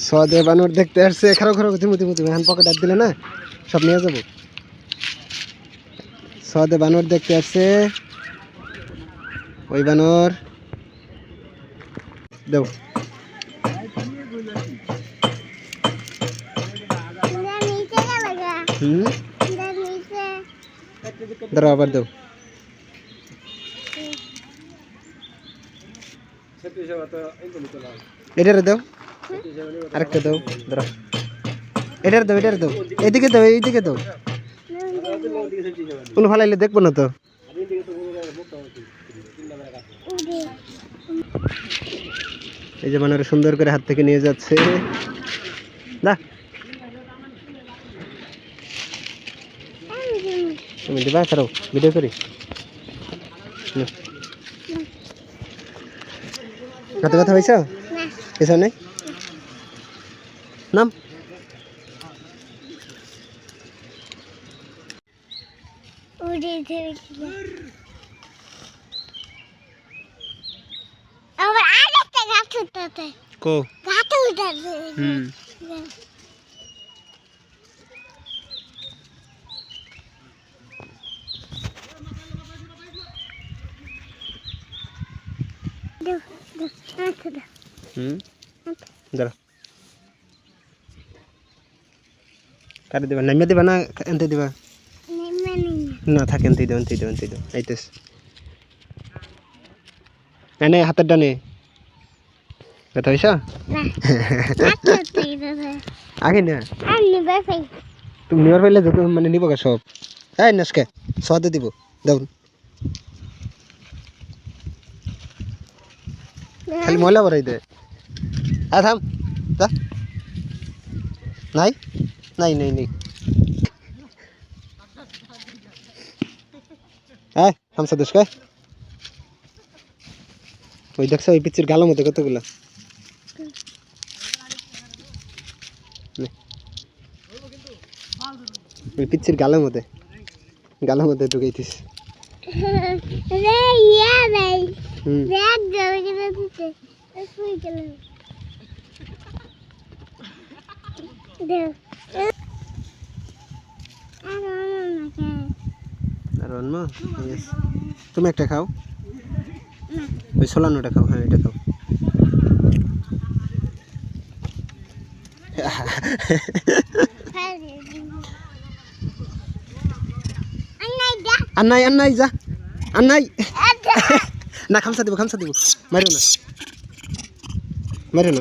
সদে বানর দেখতে আসছে। খারাপ খারাপ মুতি হ্যান্ড পকেট আর দিলে না সব নিয়ে যাবো। সদে বানর দেখতে আসছে। ওই বানর দেব ধরো আবার দেব। এটারে দাও আরেকটা দাও ধরো। এটার দাও এইদিকে দাও এইদিকে দাও। কোন ফালাইলে দেখবো না তো। এই যে বানর সুন্দর করে হাত থেকে নিয়ে যাচ্ছে। না তুমি দিবা ছাড়ো ভিডিও করি। হাতে কথা হয়েছ কিছু নেই নাম কো দাঁড়া কাটে দিবা নামিয়ে দিবা না এনতে দিবা না থাকে এনতে দাও আইতেস এনে হাতের ডানে ব্যথা হয়েছ আগে না তুমি নিবার পাইলে মানে নিব গা সব। হ্যাঁ নাসকে সদে দিব দাও খালি ময়লা ভরাই দে। থাম যা নাই নাই নাই নেই হ্যাঁ থামসা দেশ কে ওই দেখছো ওই পিচ্ছির গালো মধ্যে কতগুলা ওই পিচ্ছির গালের মধ্যে ঢুকাইতিস। তুমি একটা খাও ওই সোলানোটা খাও। হ্যাঁ এটা খাও। আন্নাই যা আন্নাই না খামসা দিব মারো না।